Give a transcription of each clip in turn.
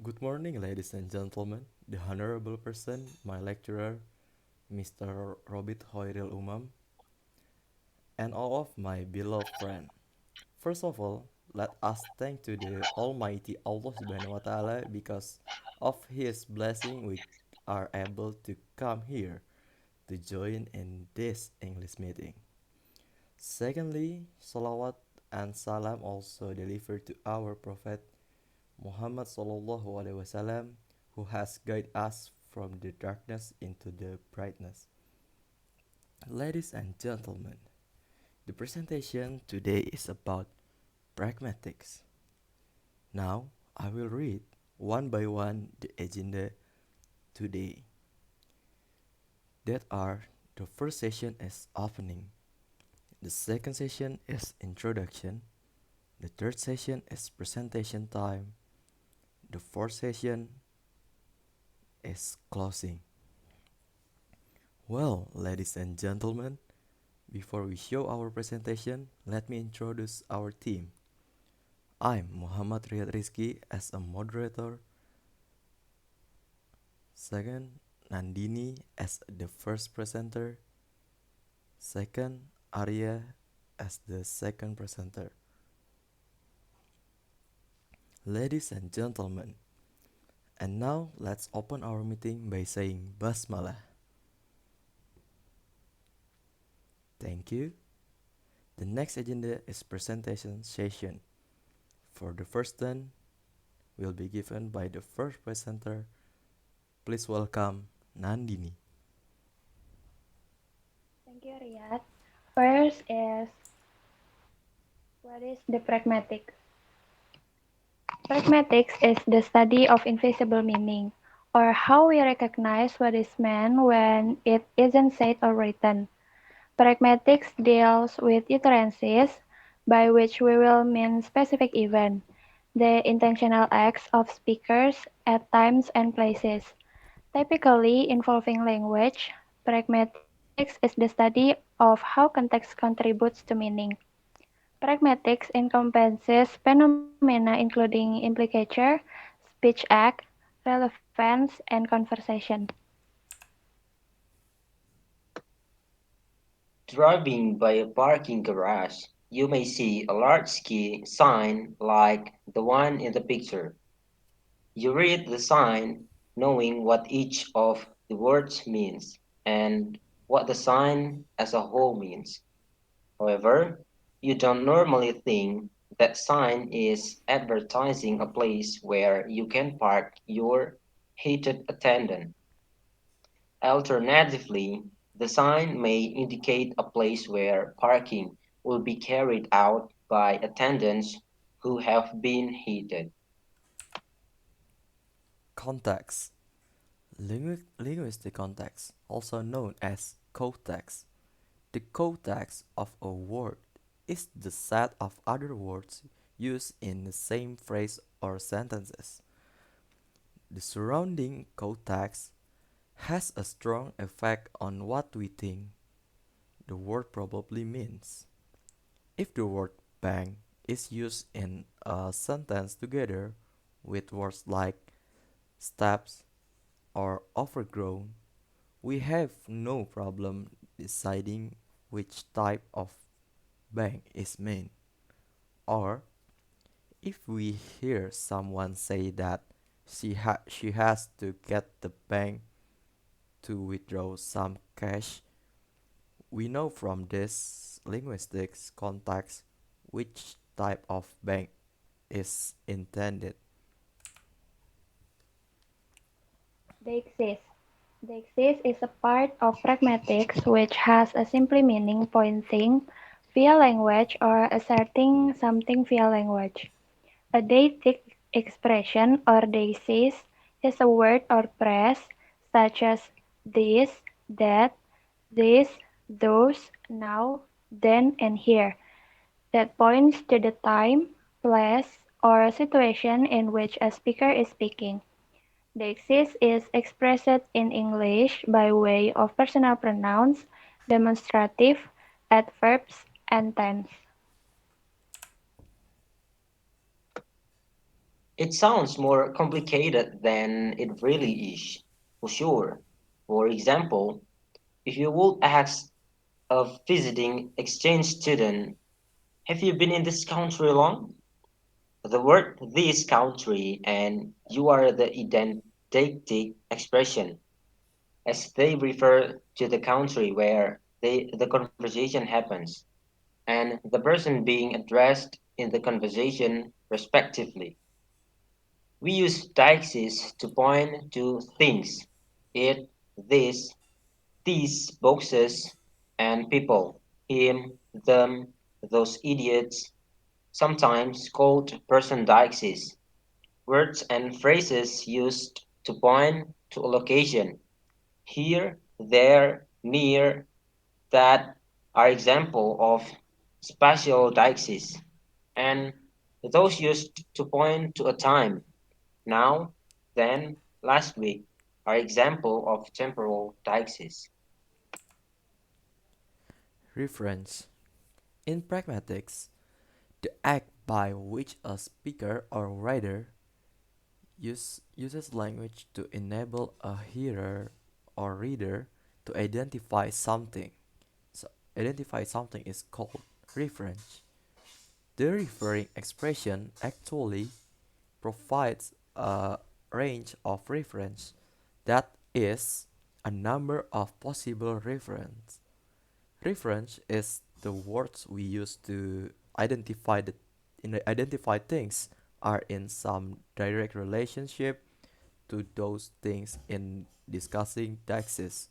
Good morning, ladies and gentlemen, the honorable person, my lecturer, Mr. Robert Hoyril Umam, and all of my beloved friends. First of all, let us thank to the Almighty Allah Subhanahu wa Taala because of His blessing we are able to come here to join in this English meeting. Secondly, salawat and salam also delivered to our Prophet Muhammad Sallallahu Alaihi Wasallam, who has guided us from the darkness into the brightness. Ladies and gentlemen, the presentation today is about pragmatics. Now, I will read one by one the agenda today. That are the first session is opening, the second session is introduction, the third session is presentation time, the fourth session is closing. Well, ladies and gentlemen, before we show our presentation, let me introduce our team. I'm Muhammad Riyad Rizki as a moderator. Second, Nandini as the first presenter. Second, Arya as the second presenter. Ladies and gentlemen, and now let's open our meeting by saying Basmalah. Thank you. The next agenda is presentation session. For the first turn, will be given by the first presenter. Please welcome Nandini. Thank you, Riyad. First is what is the pragmatic? Pragmatics is the study of invisible meaning, or how we recognize what is meant when it isn't said or written. Pragmatics deals with utterances, by which we will mean specific event, the intentional acts of speakers at times and places. Typically involving language, pragmatics is the study of how context contributes to meaning. Pragmatics encompasses phenomena including implicature, speech act, relevance, and conversation. Driving by a parking garage, you may see a large ski sign like the one in the picture. You read the sign knowing what each of the words means and what the sign as a whole means. However, you don't normally think that sign is advertising a place where you can park your hated attendant. Alternatively, the sign may indicate a place where parking will be carried out by attendants who have been heated. Context. Linguistic context, also known as context. The context of a word is the set of other words used in the same phrase or sentences. The surrounding context has a strong effect on what we think the word probably means. If the word bank is used in a sentence together with words like steps or overgrown, we have no problem deciding which type of bank is meant. Or if we hear someone say that she has to get the bank to withdraw some cash, we know from this linguistics context which type of bank is intended. Deixis. Deixis is a part of pragmatics which has a simply meaning pointing via language or asserting something via language. A deictic expression or deixis is a word or phrase such as this, that, this, those, now, then, and here that points to the time, place, or situation in which a speaker is speaking. The exist is expressed in English by way of personal pronouns, demonstrative, adverbs, and tense. It sounds more complicated than it really is, for sure. For example, if you would ask a visiting exchange student, have you been in this country long? The word this country and you are the identic expression as they refer to the country where the conversation happens and the person being addressed in the conversation respectively. We use deixis to point to things, it, this, these boxes, and people, him, them, those idiots, sometimes called person deixis, words and phrases used to point to a location, here, there, near, that are example of spatial deixis, and those used to point to a time, now, then, last week, are example of temporal deixis. Reference. In pragmatics, the act by which a speaker or writer uses language to enable a hearer or reader to identify something. So, identify something is called reference. The referring expression actually provides a range of reference that is a number of possible reference. Reference is the words we use to identify things are in some direct relationship to those things in discussing taxes.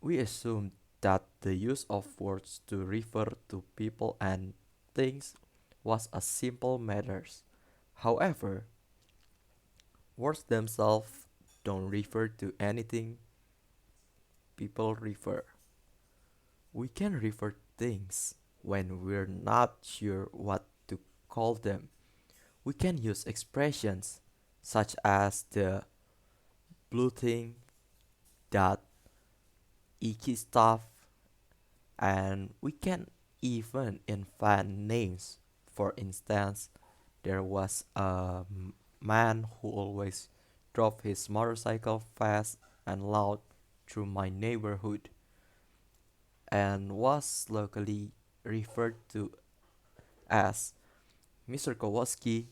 We assume that the use of words to refer to people and things was a simple matter. However, words themselves don't refer to anything people refer. We can refer things when we're not sure what to call them. We can use expressions such as the blue thing, that icky stuff, and we can even invent names. For instance, there was a man who always drove his motorcycle fast and loud through my neighborhood and was locally referred to as Mr. Kowalski.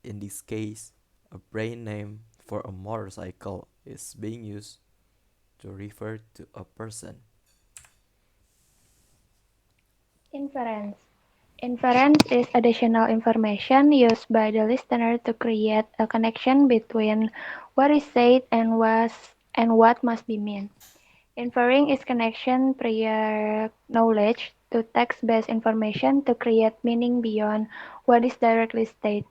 In this case, a brand name for a motorcycle is being used to refer to a person. Inference. Inference is additional information used by the listener to create a connection between what is said and what must be meant. Inferring is connection prior knowledge to text-based information to create meaning beyond what is directly stated.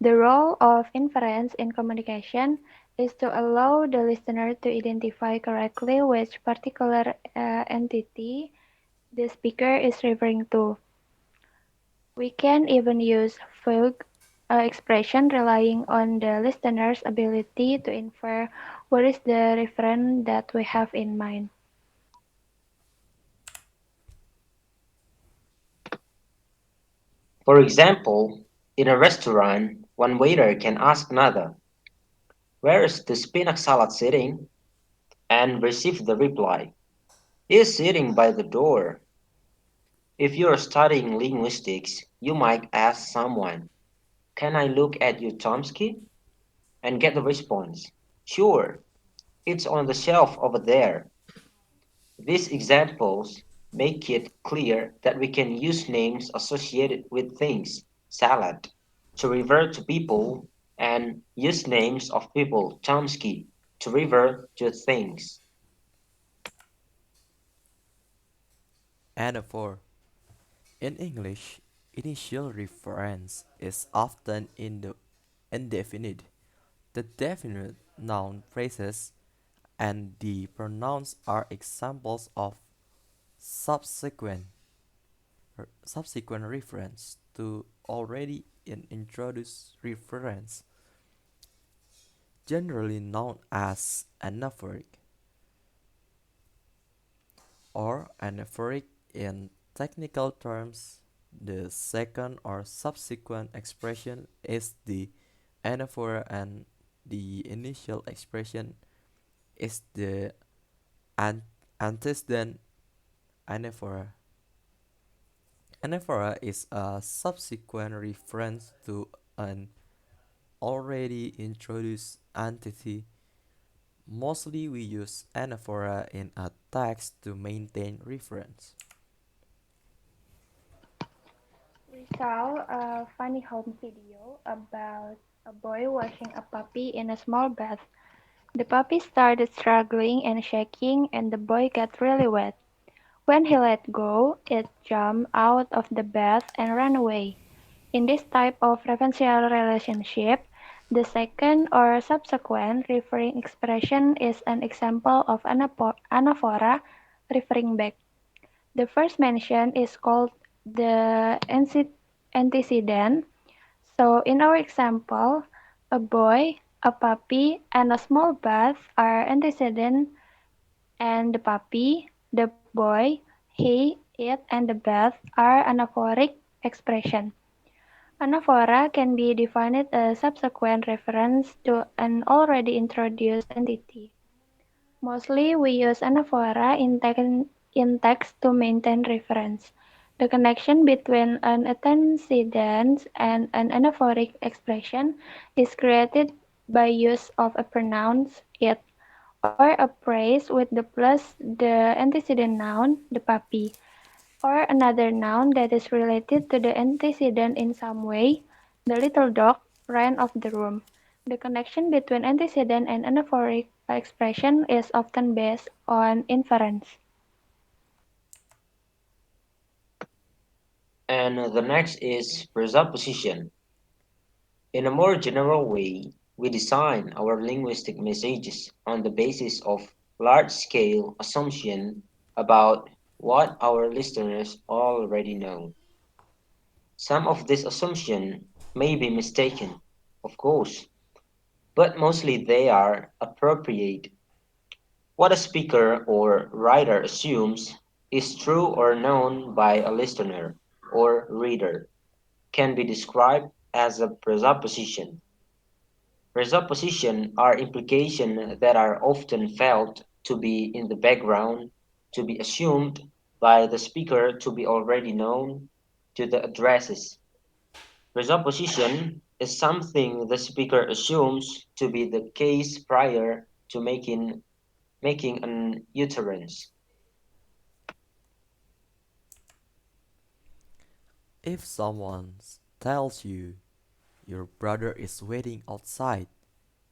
The role of inference in communication is to allow the listener to identify correctly which particular entity the speaker is referring to. We can even use vague expression relying on the listener's ability to infer what is the reference that we have in mind. For example, in a restaurant, one waiter can ask another, where is the spinach salad sitting? And receive the reply, he is sitting by the door. If you are studying linguistics, you might ask someone, can I look at your Chomsky? And get the response, sure, it's on the shelf over there. These examples make it clear that we can use names associated with things, salad, to refer to people, and use names of people, Chomsky, to refer to things. Anaphor. In English, initial reference is often indefinite. The definite noun phrases and the pronouns are examples of subsequent subsequent reference to already an introduced reference, generally known as anaphoric or anaphoric in technical terms. The second or subsequent expression is the anaphora, and the initial expression is the an- antecedent anaphora. Anaphora is a subsequent reference to an already introduced entity. Mostly we use anaphora in a text to maintain reference. We saw a funny home video about a boy washing a puppy in a small bath. The puppy started struggling and shaking, and the boy got really wet. When he let go, it jumped out of the bath and ran away. In this type of referential relationship, the second or subsequent referring expression is an example of anaphora referring back. The first mention is called the antecedent. So in our example, a boy, a puppy, and a small bath are antecedent, and the puppy, the boy, he, it, and the bath are anaphoric expression. Anaphora can be defined as subsequent reference to an already introduced entity. Mostly we use anaphora in text to maintain reference. The connection between an antecedent and an anaphoric expression is created by use of a pronoun it or a phrase with the plus the antecedent noun, the puppy, or another noun that is related to the antecedent in some way. The little dog ran off the room. The connection between antecedent and anaphoric expression is often based on inference. And the next is presupposition. In a more general way, we design our linguistic messages on the basis of large-scale assumption about what our listeners already know. Some of this assumption may be mistaken, of course, but mostly they are appropriate. What a speaker or writer assumes is true or known by a listener or reader can be described as a presupposition. Presuppositions are implications that are often felt to be in the background, to be assumed by the speaker to be already known to the addresses. Presupposition is something the speaker assumes to be the case prior to making an utterance. If someone tells you your brother is waiting outside,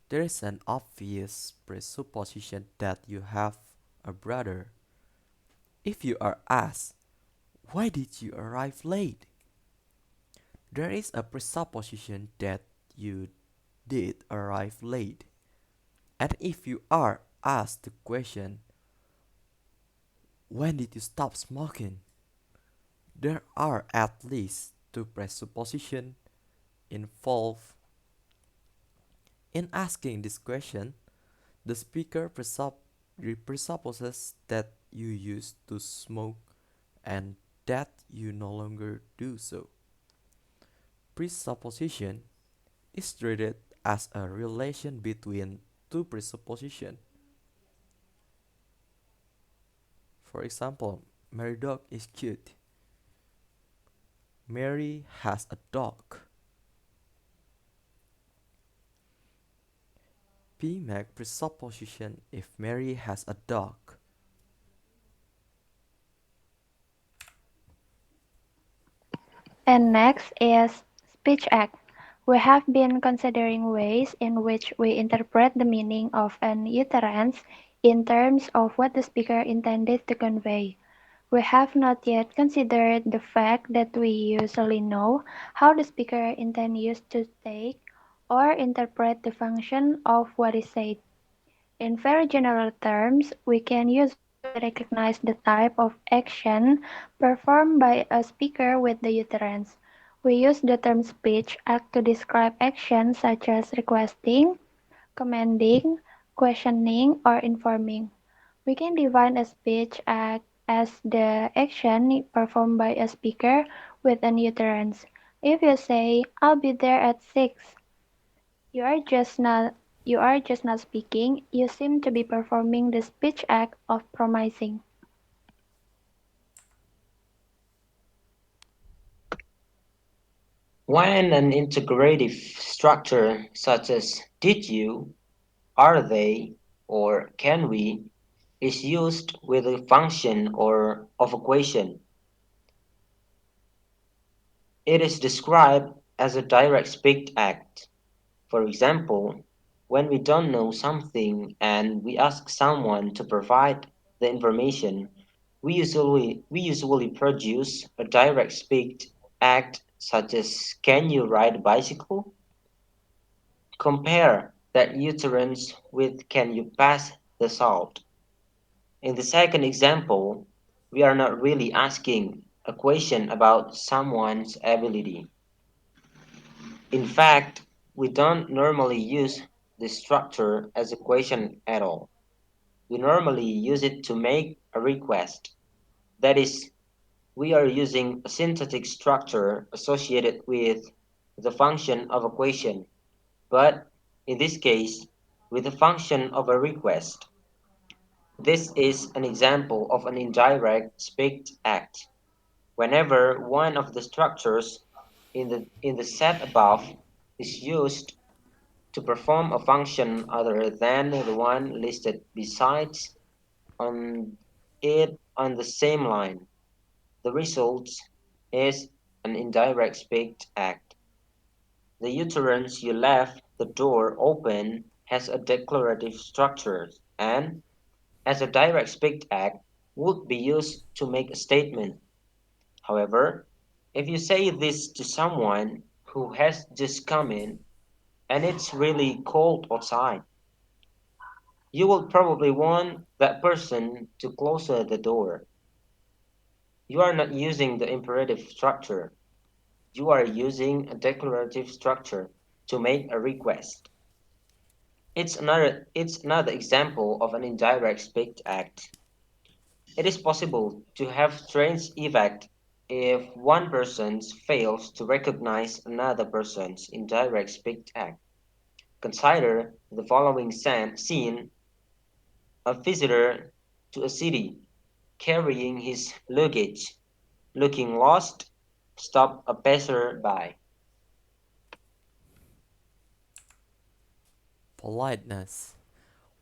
there is an obvious presupposition that you have a brother. If you are asked, why did you arrive late? There is a presupposition that you did arrive late. And if you are asked the question, when did you stop smoking? There are at least two presuppositions involved. In asking this question, the speaker presupposes that you used to smoke and that you no longer do so. Presupposition is treated as a relation between two presuppositions. For example, Mary dog is cute. Mary has a dog. P make presupposition if Mary has a dog. And next is speech act. We have been considering ways in which we interpret the meaning of an utterance in terms of what the speaker intended to convey. We have not yet considered the fact that we usually know how the speaker intends to take or interpret the function of what is said. In very general terms, we can usually recognize the type of action performed by a speaker with the utterance. We use the term speech act to describe actions such as requesting, commanding, questioning, or informing. We can define a speech act as the action performed by a speaker with an utterance. If you say, I'll be there at 6, You are just not you are just not speaking, you seem to be performing the speech act of promising. When an integrative structure such as did you, are they, or can we is used with a function or of a question, it is described as a direct speech act. For example, when we don't know something and we ask someone to provide the information, we usually produce a direct speech act such as can you ride a bicycle? Compare that utterance with can you pass the salt? In the second example, we are not really asking a question about someone's ability. In fact, we don't normally use this structure as a question at all. We normally use it to make a request. That is, we are using a syntactic structure associated with the function of a question, but in this case, with the function of a request. This is an example of an indirect speech act. Whenever one of the structures in the set above is used to perform a function other than the one listed besides on it on the same line, the result is an indirect speech act. The utterance "you left the door open" has a declarative structure and, as a direct speech act, would be used to make a statement. However, if you say this to someone who has just come in and it's really cold outside, you will probably want that person to close the door. You are not using the imperative structure. You are using a declarative structure to make a request. It's another example of an indirect speech act. It is possible to have strange effect if one person fails to recognize another person's indirect speech act. Consider the following scene: a visitor to a city carrying his luggage, looking lost, stop a passer-by. Politeness.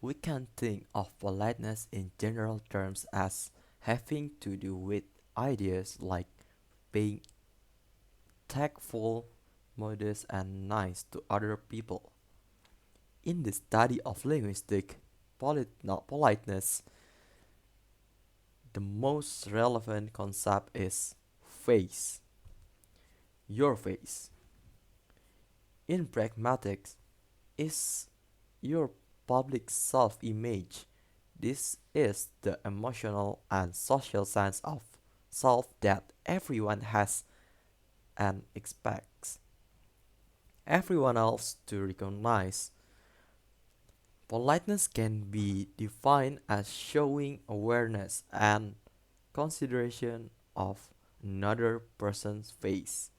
We can think of politeness in general terms as having to do with ideas like being tactful, modest, and nice to other people. In the study of linguistics, not politeness, the most relevant concept is face, your face. In pragmatics, is your public self image. This is the emotional and social sense of self that everyone has and expects everyone else to recognize. Politeness can be defined as showing awareness and consideration of another person's face.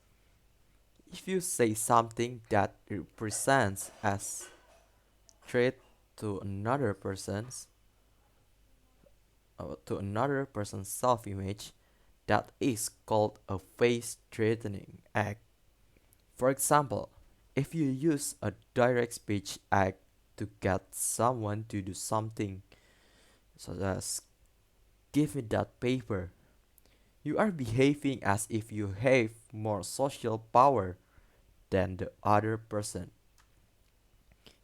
If you say something that represents as threat to another person's self-image, that is called a face-threatening act. For example, if you use a direct speech act to get someone to do something, such as give me that paper, you are behaving as if you have more social power than the other person.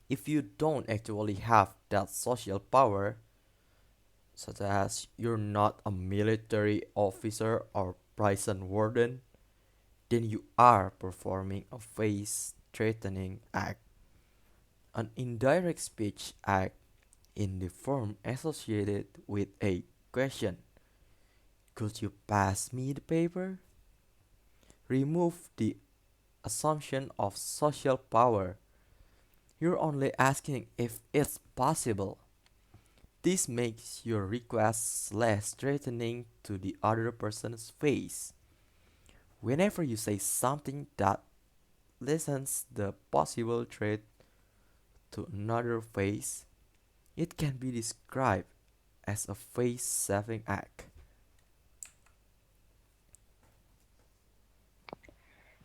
If you don't actually have that social power, such as you're not a military officer or prison warden, then you are performing a face threatening act. An indirect speech act in the form associated with a question, could you pass me the paper? Remove the assumption of social power. You're only asking if it's possible. This makes your request less threatening to the other person's face. Whenever you say something that lessens the possible threat, to another phase, it can be described as a phase saving act.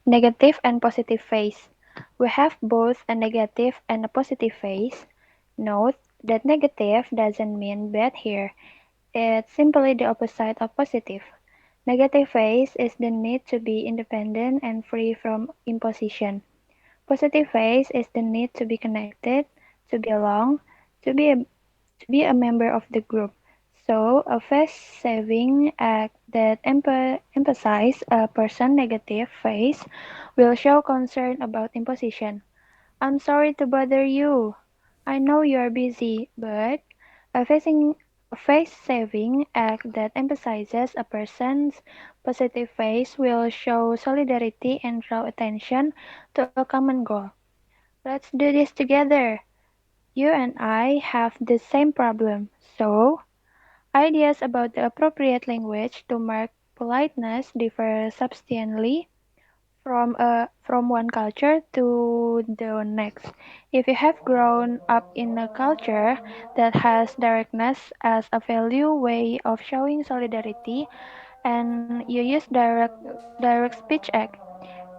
Negative and positive phase. We have both a negative and a positive phase. Note that negative doesn't mean bad here. It's simply the opposite of positive. Negative phase is the need to be independent and free from imposition. Positive phase is the need to be connected, to belong, to be a, to be a member of the group. So, a face-saving act that emphasizes a person's negative phase will show concern about imposition. I'm sorry to bother you. I know you're busy, but a face-saving act that emphasizes a person's positive face will show solidarity and draw attention to a common goal. Let's do this together. You and I have the same problem, so ideas about the appropriate language to mark politeness differ substantially from one culture to the next. If you have grown up in a culture that has directness as a value way of showing solidarity and you use direct speech act,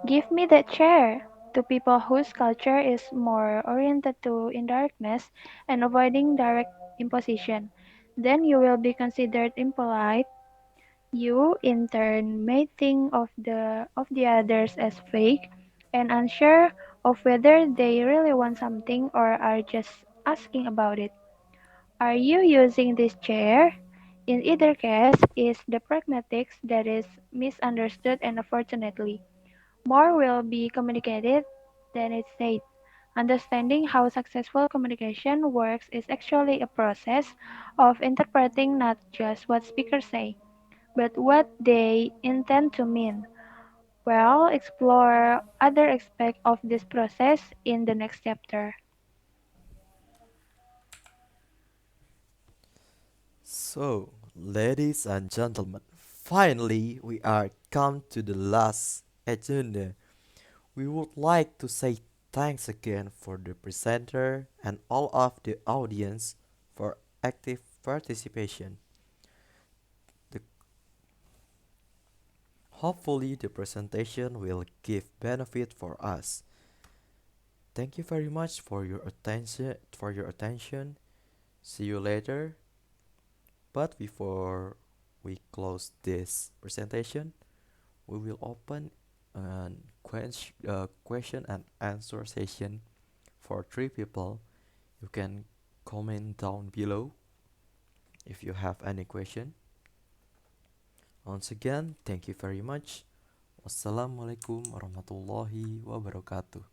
give me that chair. To people whose culture is more oriented to indirectness and avoiding direct imposition, then you will be considered impolite. You, in turn, may think of the others as fake and unsure of whether they really want something or are just asking about it. Are you using this chair? In either case, is the pragmatics that is misunderstood and unfortunately, more will be communicated than is said. Understanding how successful communication works is actually a process of interpreting not just what speakers say, but what they intend to mean. We'll explore other aspects of this process in the next chapter. So, ladies and gentlemen, finally we are come to the last agenda. We would like to say thanks again for the presenter and all of the audience for active participation. The, hopefully the presentation will give benefit for us. Thank you very much for your attention. See you later. But before we close this presentation, we will open a question and answer session for three people. You can comment down below if you have any question. Once again, thank you very much. Wassalamualaikum warahmatullahi wabarakatuh.